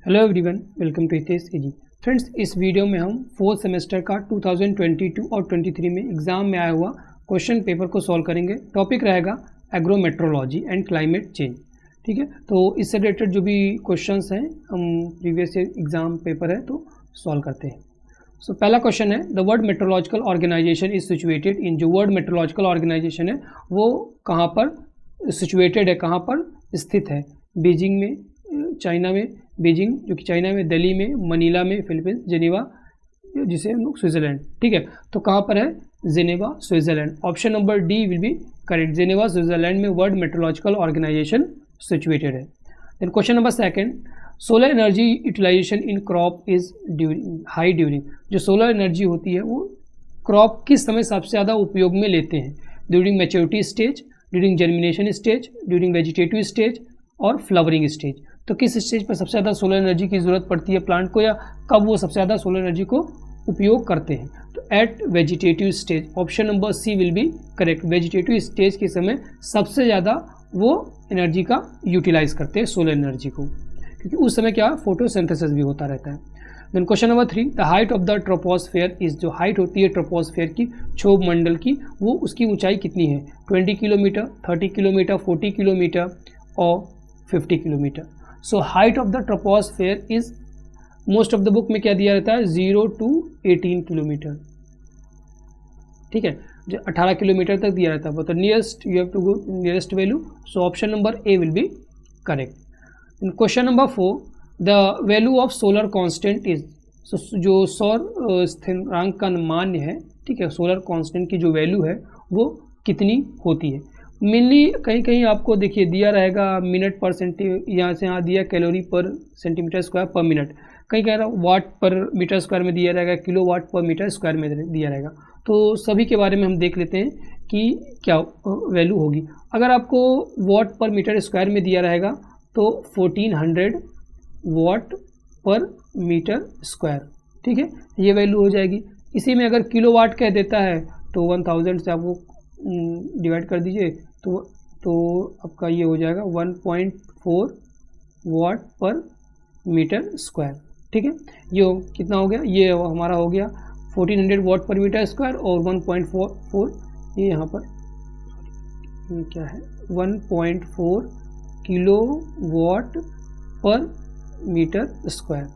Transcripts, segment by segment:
Hello everyone, welcome to Hitesh AG. Friends, इस video में हम फोर्थ सेमेस्टर का 2022 और 23 में एग्जाम में आया हुआ क्वेश्चन पेपर को सॉल्व करेंगे। टॉपिक रहेगा एग्रोमेट्रोलॉजी एंड क्लाइमेट चेंज। ठीक है, तो इससे रिलेटेड जो भी क्वेश्चंस हैं हम प्रीवियस एग्जाम पेपर है तो सॉल्व करते हैं। सो पहला क्वेश्चन है, the world meteorological organisation is situated in. जो वर्ल्ड मेट्रोलॉजिकल ऑर्गेनाइजेशन है वो कहाँ पर सिचुएटेड है, कहाँ पर स्थित है? बीजिंग में, चाइना में, बीजिंग जो कि चाइना में, दिल्ली में, मनीला में, फिलीपींस, जेनेवा जिसे हम लोग स्विट्जरलैंड। ठीक है, तो कहाँ पर है? Geneva, Switzerland. Option number D will be correct. Geneva, Switzerland में वर्ल्ड मेट्रोलॉजिकल ऑर्गेनाइजेशन सिचुएटेड है। Then question number second, solar energy utilisation in crop is high during. जो सोलर एनर्जी होती है वो क्रॉप किस समय सबसे ज़्यादा उपयोग में लेते हैं? During maturity stage, during germination stage, during vegetative stage और फ्लावरिंग स्टेज। तो किस स्टेज पर सबसे ज़्यादा सोलर एनर्जी की ज़रूरत पड़ती है प्लांट को, या कब वो सबसे ज़्यादा सोलर एनर्जी को उपयोग करते हैं? तो at vegetative stage. Option number C will be correct. Vegetative stage के समय सबसे ज़्यादा वो एनर्जी का यूटिलाइज करते हैं, सोलर एनर्जी को, क्योंकि उस समय क्या फोटोसिंथेसिस भी होता रहता है। Then question number 3, the height of the troposphere is. जो हाइट होती है ट्रोपोस्फेयर की, क्षोभ मंडल की, वो उसकी ऊंचाई कितनी है? 20 किलोमीटर, 30 किलोमीटर, 40 किलोमीटर और 50 kilometre. So height of the troposphere is, most of the book में क्या दिया रहता है? 0 to 18 किलोमीटर। ठीक है, जो 18 किलोमीटर तक दिया रहता है। तो nearest you have to go nearest value. So option number A will be correct. Question number 4, the value of solar constant is. जो सौर स्थिरांक का मान्य है, ठीक है, सोलर कांस्टेंट की जो वैल्यू है वो कितनी होती है? मेनली कहीं कहीं आपको देखिए दिया रहेगा मिनट पर सेंटी, यहाँ से यहाँ दिया कैलोरी पर सेंटीमीटर स्क्वायर पर मिनट, कहीं कह रहा वाट पर मीटर स्क्वायर में दिया रहेगा, किलो वाट पर मीटर स्क्वायर में दिया रहेगा। तो सभी के बारे में हम देख लेते हैं कि क्या वैल्यू होगी। अगर आपको वाट पर मीटर स्क्वायर में दिया रहेगा तो 1400 वाट पर मीटर स्क्वायर। ठीक है, ये वैल्यू हो जाएगी। इसी में अगर किलो वाट कह देता है तो 1000 से आपको डिवाइड कर दीजिए तो आपका ये हो जाएगा 1.4 वाट पर मीटर स्क्वायर। ठीक है, ये कितना हो गया? ये हमारा हो गया 1400 वाट पर मीटर स्क्वायर और 1.44, ये यहाँ पर क्या है? 1.4 किलो वाट पर मीटर स्क्वायर।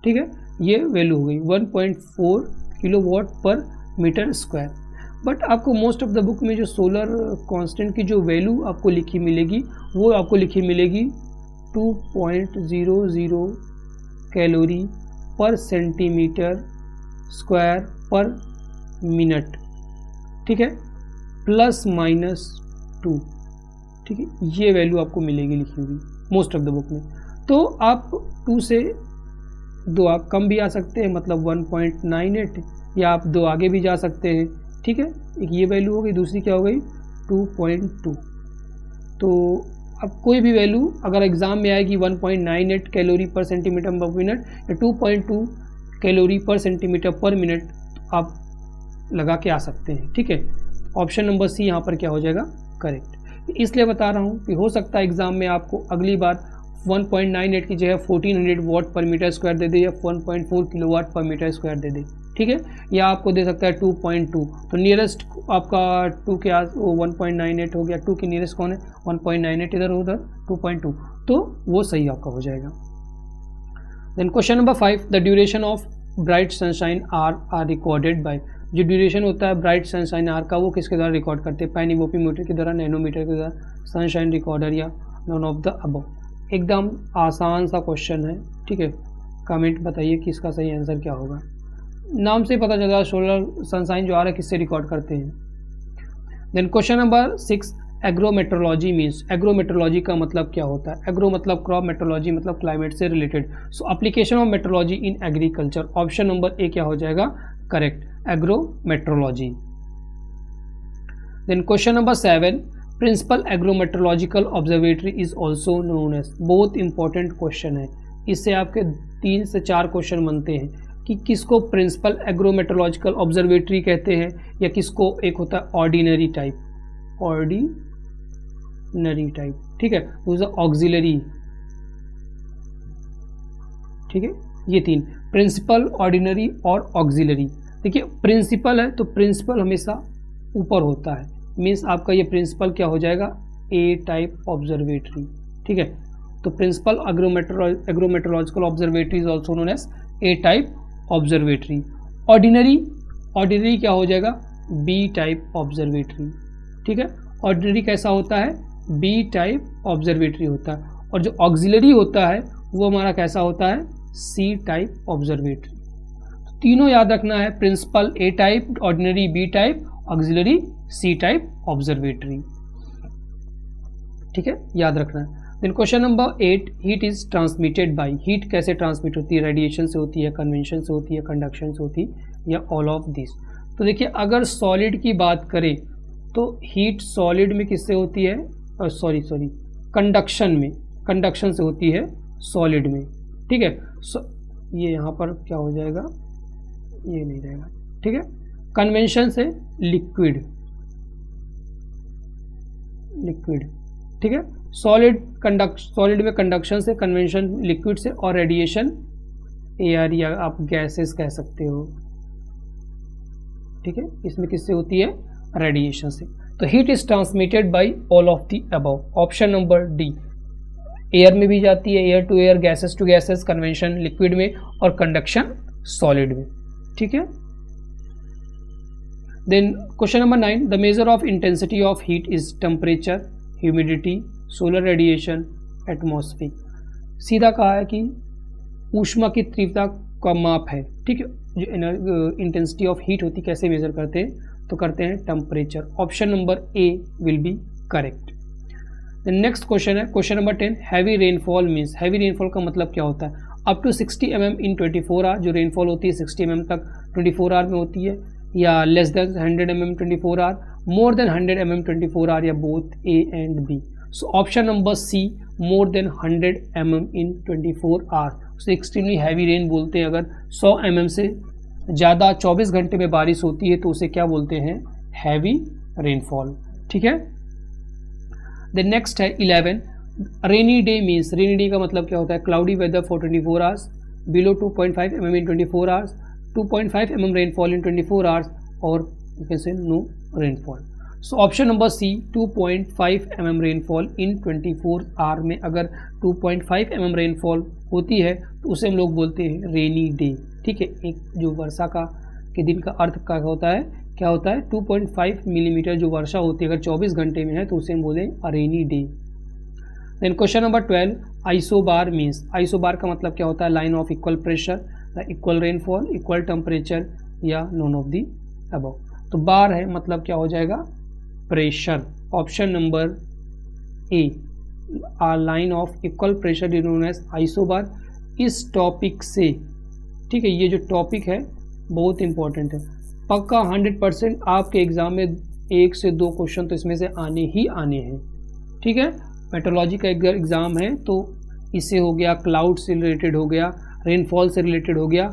ठीक है, ये वैल्यू हो गई 1.4 किलो वाट पर मीटर स्क्वायर। बट आपको मोस्ट ऑफ द बुक में जो सोलर कांस्टेंट की जो वैल्यू आपको लिखी मिलेगी वो आपको लिखी मिलेगी 2.00 कैलोरी पर सेंटीमीटर स्क्वायर पर मिनट। ठीक है, ±2। ठीक है, ये वैल्यू आपको मिलेगी लिखी हुई मोस्ट ऑफ द बुक में। तो आप 2 से 2 आप कम भी आ सकते हैं, मतलब 1.98, या आप 2 आगे भी जा सकते हैं। ठीक है, एक ये वैल्यू हो गई, दूसरी क्या हो गई? 2.2। तो अब कोई भी वैल्यू अगर एग्जाम में आएगी 1.98 कैलोरी पर सेंटीमीटर पर मिनट या 2.2 कैलोरी पर सेंटीमीटर पर मिनट, आप लगा के आ सकते हैं। ठीक है, ऑप्शन नंबर सी यहाँ पर क्या हो जाएगा? करेक्ट। इसलिए बता रहा हूँ कि हो सकता है एग्जाम में आपको अगली बार 1.98 की जगह 1400 वाट पर मीटर स्क्वायर दे दे या 1.4 किलोवाट पर मीटर स्क्वायर दे दे। ठीक है, या आपको दे सकता है 2.2। तो नियरेस्ट आपका 2 के आस 1.98 हो गया। 2 के नियरेस्ट कौन है? 1.98, इधर उधर 2.2, तो वो सही आपका हो जाएगा। Then question number 5, the duration of bright sunshine are recorded by. जो ड्यूरेशन होता है ब्राइट सनशाइन आर का वो किसके द्वारा रिकॉर्ड करते हैं? पैनीमोपीमीटर के द्वारा, नैनोमीटर के द्वारा, सनशाइन रिकॉर्डर, या नॉन ऑफ द अबव। एकदम आसान सा क्वेश्चन है। ठीक है, कमेंट बताइए कि इसका सही आंसर क्या होगा। नाम से पता चला सोलर सनशाइन जो आ रहा है किससे रिकॉर्ड करते हैं। Then question number 6, agrometeorology means. Agrometeorology का मतलब क्या होता है? एग्रो मतलब क्रॉप, मेट्रोलॉजी मतलब क्लाइमेट से related. So application of meteorology in agriculture. Option number A क्या हो जाएगा? Correct, agrometeorology. Then question number 7, principal agrometeorological observatory is also known as. बहुत इंपॉर्टेंट क्वेश्चन है, इससे आपके 3 से 4 क्वेश्चन बनते हैं कि किसको प्रिंसिपल एग्रोमेट्रोलॉजिकल ऑब्जर्वेटरी कहते हैं, या किसको एक होता है ऑर्डिनरी टाइप, ऑर्डिनरी टाइप। ठीक है, दूसरा ऑक्सिलरी। ठीक है, ये तीन, प्रिंसिपल, ऑर्डिनरी और ऑक्सिलरी। देखिए प्रिंसिपल है तो प्रिंसिपल हमेशा ऊपर होता है, मीन्स आपका ये प्रिंसिपल क्या हो जाएगा, ए टाइप ऑब्जर्वेटरी। ठीक है, तो principal agrometeorological observatory is also known as a type observatory. Ordinary क्या हो जाएगा, बी टाइप ऑब्जर्वेटरी। ठीक है, ऑर्डिनरी कैसा होता है, बी टाइप ऑब्जर्वेटरी होता है। और जो ऑक्सिलरी होता है वो हमारा कैसा होता है, सी टाइप ऑब्जर्वेटरी। तो तीनों याद रखना है, principal A type, ordinary B type, auxiliary C type observatory. ठीक है, याद रखना है। Then question number 8, heat is transmitted by, heat कैसे ट्रांसमिट होती है, रेडिएशन से होती है, कन्वेंशन से होती है, कंडक्शन से होती है, या ऑल ऑफ दिस। तो देखिए अगर सॉलिड की बात करें तो हीट सॉलिड में किससे होती है, कंडक्शन से होती है सॉलिड में। ठीक है, ये यहाँ पर क्या हो जाएगा, ये नहीं रहेगा। ठीक है, कन्वेंशन से लिक्विड। ठीक है, सॉलिड में कंडक्शन से, कन्वेंशन लिक्विड से, और रेडिएशन एयर या आप गैसेस कह सकते हो। ठीक है, इसमें किससे होती है, रेडिएशन से। तो heat is transmitted by all of the above. Option number D, air में भी जाती है, air to air, gases to gases, convention liquid में, और कंडक्शन सॉलिड में। ठीक है, then question number 9, the measure of intensity of heat is temperature, humidity, solar radiation, atmospheric. सीधा कहा है कि ऊष्मा की तीव्रता का माप है। ठीक है, जो इंटेंसिटी ऑफ हीट होती कैसे मेजर करते हैं, तो करते हैं temperature. Option number A will be correct. Next question है question number 10, heavy rainfall means, heavy rainfall का मतलब क्या होता है, up to 60 mm in 24 hour. जो रेनफॉल होती है 60 mm तक 24 आवर में होती है, या less than 100 mm 24 hour, more than 100 mm 24 hour, या both A and B. So option number C, more than 100 mm in 24 hour. So extremely heavy rain बोलते हैं, अगर 100 mm से ज़्यादा 24 घंटे में बारिश होती है तो उसे क्या बोलते हैं, हैवी रेनफॉल। ठीक है, देन नेक्स्ट है 11, rainy day means, rainy day का मतलब क्या होता है, cloudy weather for 24 hours, below 2.5 mm in 24 hours, 2.5 mm rainfall in 24 hours, और you can say no rainfall. So option number C, 2.5 mm rainfall in 24 hour में अगर 2.5 mm rainfall होती है तो उसे हम लोग बोलते हैं रेनी डे। ठीक है, एक जो वर्षा का के दिन का अर्थ का होता है, क्या होता है, 2.5 मिलीमीटर जो वर्षा होती है अगर 24 घंटे में है तो उसे हम बोलें rainy day. Then question number 12, isobar means, isobar का मतलब क्या होता है, line of equal pressure, equal rainfall, equal temperature, या नॉन ऑफ दी अबव। तो बार है मतलब क्या हो जाएगा, pressure. Option number A, a line of equal pressure is known as isobar. इस टॉपिक से, ठीक है, ये जो टॉपिक है बहुत इंपॉर्टेंट है, पक्का 100% आपके एग्जाम में 1 से 2 क्वेश्चन तो इसमें से आने ही आने हैं। ठीक है, मेट्रोलॉजी का एग्ज़ाम है तो इससे हो गया, क्लाउड से रिलेटेड हो गया, रेनफॉल से रिलेटेड हो गया,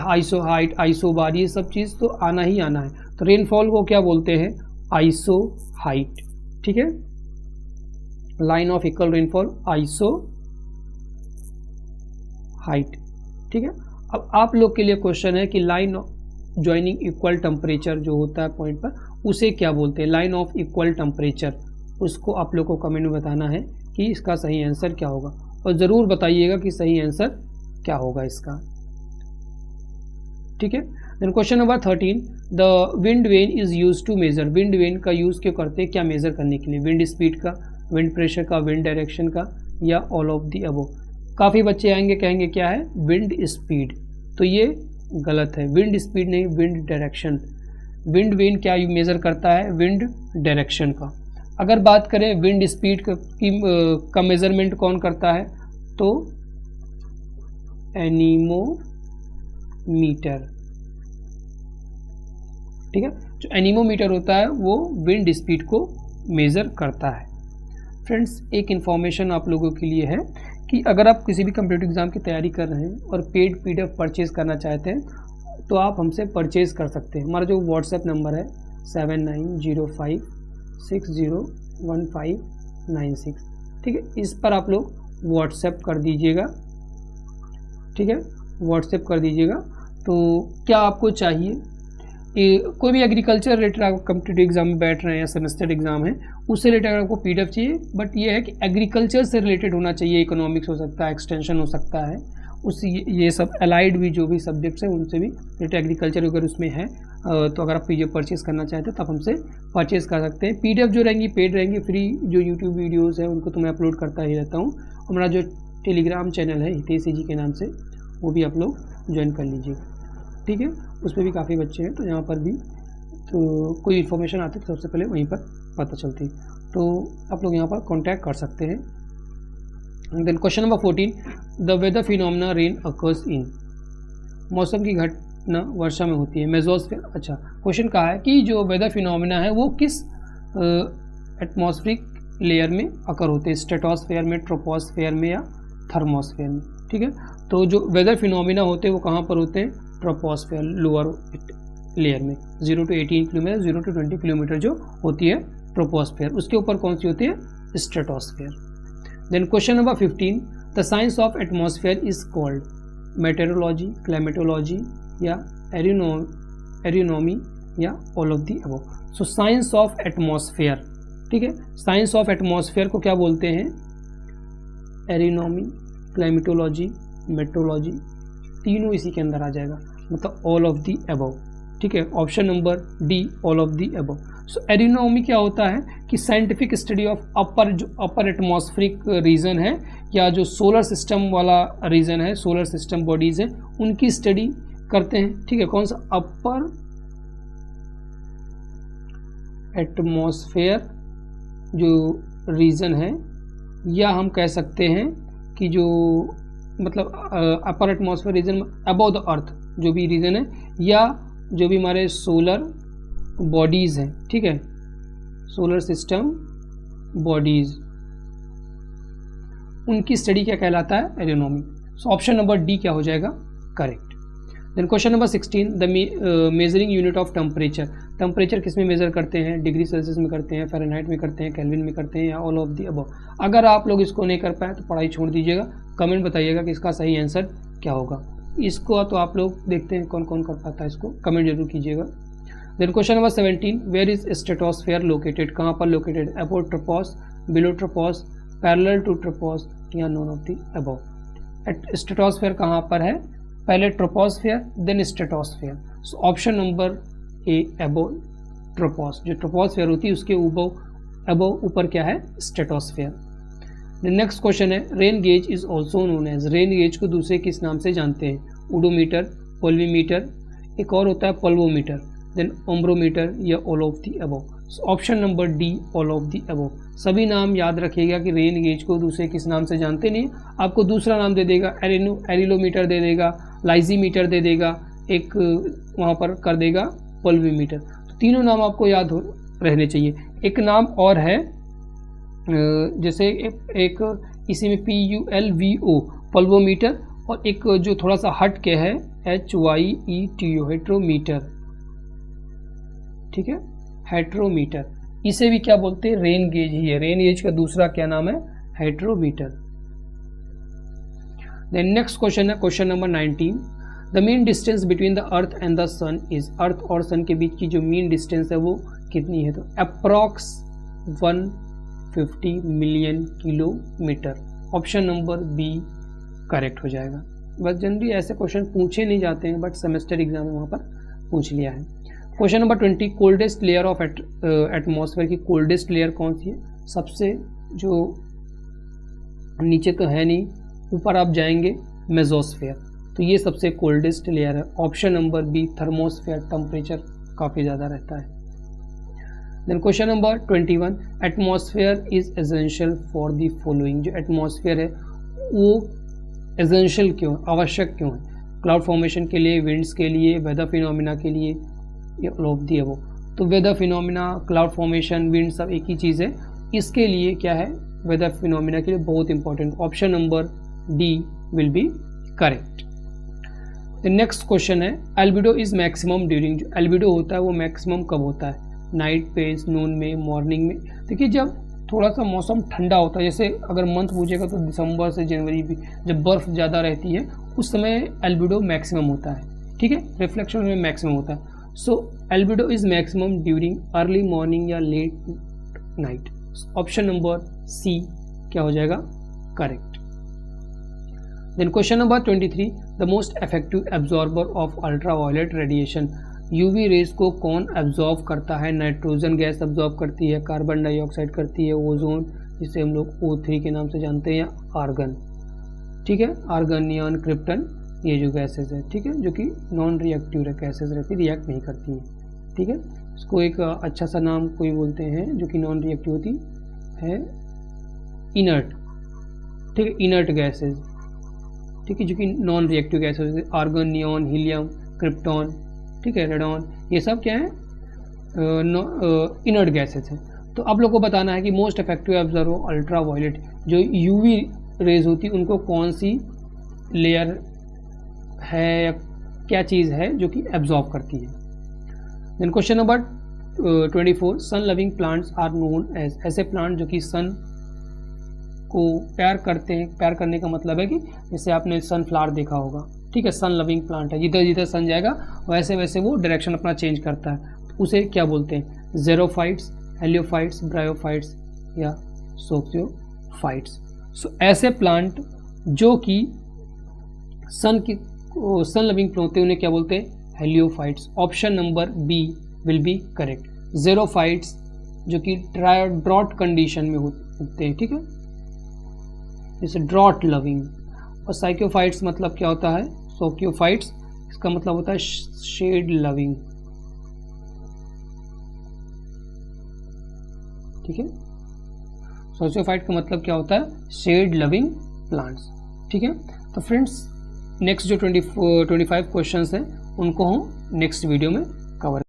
आइसो हाइट, आइसोबार, ये सब चीज़ तो आना ही आना है। तो रेनफॉल को क्या बोलते हैं, आइसो हाइट। ठीक है, line of equal rainfall, iso height. ठीक है, अब आप लोग के लिए क्वेश्चन है कि लाइन ज्वाइनिंग इक्वल टेम्परेचर जो होता है पॉइंट पर, उसे क्या बोलते हैं, लाइन ऑफ इक्वल टेम्परेचर। उसको आप लोग को कमेंट में बताना है कि इसका सही आंसर क्या होगा, और ज़रूर बताइएगा कि सही आंसर क्या होगा इसका। ठीक है, then question number 13, the wind vane is use to measure. Wind vane का यूज़ क्यों करते हैं, क्या मेज़र करने के लिए, विंड स्पीड का, विंड प्रेशर का, विंड डायरेक्शन का, या ऑल ऑफ दी अबव। काफ़ी बच्चे आएंगे कहेंगे क्या है, विंड स्पीड, तो ये गलत है, विंड स्पीड नहीं, विंड डायरेक्शन। विंड वेन क्या मेज़र करता है, विंड डायरेक्शन का। अगर बात करें विंड स्पीड का मेज़रमेंट कौन करता है, तो एनीमोमीटर। ठीक है, जो एनीमोमीटर होता है वो विंड स्पीड को मेज़र करता है। फ्रेंड्स, एक इन्फॉर्मेशन आप लोगों के लिए है कि अगर आप किसी भी कम्पिटिटिव एग्ज़ाम की तैयारी कर रहे हैं और पेड PDF परचेज़ करना चाहते हैं तो आप हमसे परचेज़ कर सकते हैं। हमारा जो व्हाट्सएप नंबर है 7905601596। ठीक है, इस पर आप लोग व्हाट्सएप कर दीजिएगा। ठीक है, व्हाट्सएप कर दीजिएगा। तो क्या आपको चाहिए, कोई भी एग्रीकल्चर रिलेटेड आप कॉम्पिटिटिव एग्जाम में बैठ रहे हैं या सेमेस्टर एग्जाम है, उससे रिलेटेड आपको पीडीएफ चाहिए, बट ये है कि एग्रीकल्चर से रिलेटेड होना चाहिए, इकोनॉमिक्स हो सकता है, एक्सटेंशन हो सकता है, उस ये सब अलाइड भी जो भी सब्जेक्ट्स हैं उनसे भी रिलेटेड, एग्रीकल्चर अगर उसमें है तो अगर आप पीडीएफ परचेज़ करना चाहते हैं तो आप हमसे परचेज़ कर सकते हैं। पीडीएफ जो रहेंगी पेड रहेंगी, फ्री जो यूट्यूब वीडियोज़ है उनको तो मैं अपलोड करता ही रहता हूँ। हमारा जो टेलीग्राम चैनल है हितेश जी के नाम से, वो भी आप लोग ज्वाइन कर लीजिएगा, ठीक है। उस पर भी काफ़ी बच्चे हैं, तो यहाँ पर भी तो कोई इन्फॉर्मेशन आती है तो सबसे पहले वहीं पर पता चलती है, तो आप लोग यहाँ पर कॉन्टैक्ट कर सकते हैं। Then question number 14, the weather phenomena rain occurs in, मौसम की घटना वर्षा में होती है, मेसोस्फीयर। अच्छा, क्वेश्चन कहा है कि जो वेदर फिनोमेना है वो किस एटमॉस्फेरिक लेयर में अकर होते हैं, स्ट्रेटोस्फेयर में, ट्रोपोस्फेयर में या थर्मोस्फेयर में, ठीक है। तो जो वेदर फिनोमेना होते हैं वो कहाँ पर होते हैं, ट्रोपोस्फेयर लोअर लेयर में, 0 to 18 किलोमीटर, 0 to 20 किलोमीटर जो होती है ट्रोपोस्फेयर, उसके ऊपर कौन सी होती है, stratosphere. Then question number 15, the science of atmosphere is called, meteorology, climatology या एरोनॉमी या all of the above. So science of atmosphere, ठीक है, साइंस ऑफ एटमॉस्फेयर को क्या बोलते हैं, एरोनॉमी, क्लाइमेटोलॉजी, मेट्रोलॉजी, तीनों इसी के अंदर आ जाएगा, मतलब ऑल ऑफ दी अबव, ठीक है। Option number D, all of the above. So aeronomy क्या होता है कि scientific study of upper atmospheric region है या जो सोलर सिस्टम वाला रीजन है, सोलर सिस्टम बॉडीज है, उनकी स्टडी करते हैं, ठीक है। कौन सा, अपर एटमॉस्फेयर जो रीजन है, या हम कह सकते हैं कि जो मतलब upper atmosphere region above the earth जो भी रीजन है, या जो भी हमारे सोलर बॉडीज़ हैं, ठीक है, सोलर सिस्टम बॉडीज़, उनकी स्टडी क्या कहलाता है, aeronomy. So option number D क्या हो जाएगा, correct. Then question number 16, the measuring unit of temperature, temperature किस में मेजर करते हैं, डिग्री सेल्सियस में करते हैं, फ़ारेनहाइट में करते हैं, केल्विन में करते हैं या ऑल ऑफ दी अबव। अगर आप लोग इसको नहीं कर पाए तो पढ़ाई छोड़ दीजिएगा, कमेंट बताइएगा कि इसका सही आंसर क्या होगा। इसको तो आप लोग देखते हैं कौन कौन कर पाता है, इसको कमेंट जरूर कीजिएगा। Then question number 17, where is stratosphere located, कहाँ पर located, above tropos, below tropos, parallel to tropos या none of the above. Stratosphere कहाँ पर है, पहले troposphere then stratosphere. So option number A, above tropos, जो ट्रोपोस्फेयर होती है उसके अबव ऊपर क्या है, स्ट्रेटोस्फेयर। नेक्स्ट क्वेश्चन है, rain gauge is also known as, rain gauge को दूसरे किस नाम से जानते हैं, ओडोमीटर, पोल्वीमीटर, एक और होता है पल्वोमीटर, देन ओम्ब्रोमीटर या all of the above. Option number D, all of the above. सभी नाम याद रखिएगा कि रेन गेज को दूसरे किस नाम से जानते नहीं, आपको दूसरा नाम दे देगा, एरिलोमीटर दे देगा, लाइजीमीटर दे देगा, एक वहाँ पर कर देगा पल्वीमीटर। तो तीनों नाम आपको याद रहने चाहिए। एक नाम और है, जैसे एक इसी में PULVO पल्वोमीटर, और एक जो थोड़ा सा हट के है HYETO हेट्रोमीटर, ठीक है, हेट्रोमीटर। इसे भी क्या बोलते हैं, रेन गेज ही है। रेन गेज का दूसरा क्या नाम है, हेट्रोमीटर। देन नेक्स्ट क्वेश्चन है question number 19, the mean distance between the earth and the sun is, earth और सन के बीच की जो मीन डिस्टेंस है वो कितनी है, तो approx 150 million kilometre. Option number B correct हो जाएगा। बस जनरली ऐसे क्वेश्चन पूछे नहीं जाते हैं, बट सेमेस्टर एग्जाम में वहाँ पर पूछ लिया है। Question number 20, coldest layer of atmosphere की कोल्डेस्ट लेयर कौन सी है, सबसे जो नीचे तो है नहीं, ऊपर आप जाएंगे मेसोस्फेयर, तो ये सबसे कोल्डेस्ट लेयर है। Option number B thermosphere, temperature काफ़ी ज़्यादा रहता है। Then question number 21, atmosphere is essential for the following, जो एटमॉस्फेयर है वो एसेंशियल क्यों, आवश्यक क्यों है, क्लाउड फॉर्मेशन के लिए, विंड्स के लिए, वेदर फिनोमिना के लिए, या ऑल ऑफ दी अबव। तो weather phenomena, cloud formation, wind सब एक ही चीज़ है, इसके लिए क्या है, वेदर फिनोमिना के लिए बहुत important. Option number D will be correct. The next question है, एल्बिडो इज मैक्सिमम ड्यूरिंग, जो एल्बिडो होता है वो मैक्सिमम कब होता है, नाइट पे, नून में, मॉर्निंग में। देखिए जब थोड़ा सा मौसम ठंडा होता है, जैसे अगर मंथ पूछेगा तो दिसंबर से जनवरी भी, जब बर्फ़ ज़्यादा रहती है उस समय एल्बिडो मैक्सिमम होता है, ठीक है, रिफ्लेक्शन में मैक्सिमम होता है। So albedo is maximum during early morning या late night. Option number C क्या हो जाएगा, correct. Then question number 23, the most effective absorber of ultraviolet radiation. UV rays को कौन एब्जॉर्ब करता है? नाइट्रोजन गैस एब्जॉर्ब करती है, कार्बन डाइऑक्साइड करती है, ओजोन जिसे हम लोग O3 के नाम से जानते हैं, या आर्गन, ठीक है, आर्गन, नियॉन, क्रिप्टन, ये जो गैसेज है, ठीक है, जो कि नॉन रिएक्टिव गैसेज रहती है, रिएक्ट नहीं करती हैं, ठीक है। इसको एक अच्छा सा नाम कोई बोलते हैं जो कि नॉन रिएक्टिव होती है, इनर्ट, ठीक है, इनर्ट गैसेज, ठीक है, जो कि non reactive gases, argon, neon, helium, krypton, ठीक है, रेडॉन, ये सब क्या है, इनर्ट गैसेज हैं। तो आप लोग को बताना है कि most effective observer ultraviolet, जो यूवी रेज होती है उनको कौन सी लेयर है या क्या चीज़ है जो कि एब्जॉर्ब करती है। Then question number 24, sun loving plants are known as. ऐसे प्लांट जो कि सन को प्यार करते हैं, प्यार करने का मतलब है कि जैसे आपने सनफ्लावर देखा होगा, ठीक है, सन लविंग प्लांट है, जिधर जिधर सन जाएगा वैसे वैसे वो डायरेक्शन अपना चेंज करता है, तो उसे क्या बोलते हैं? ज़ेरोफाइट्स, हेलियोफाइट्स, ब्रायोफाइट्स या सोक्सियोफाइट्स। सो ऐसे प्लांट जो कि सन लविंग होते हैं उन्हें क्या बोलते हैं? Heliophytes. Option number B will be correct. Xerophytes जो कि ड्रॉट कंडीशन में होते हैं, ठीक है, जैसे ड्रॉट लविंग। और साइकोफाइट्स मतलब क्या होता है? सोक्योफाइट्स, इसका मतलब होता है शेड लविंग, ठीक है। सोशियोफाइट का मतलब क्या होता है? शेड लविंग प्लांट्स, ठीक है। तो फ्रेंड्स नेक्स्ट जो 25 क्वेश्चंस हैं उनको हम नेक्स्ट वीडियो में कवर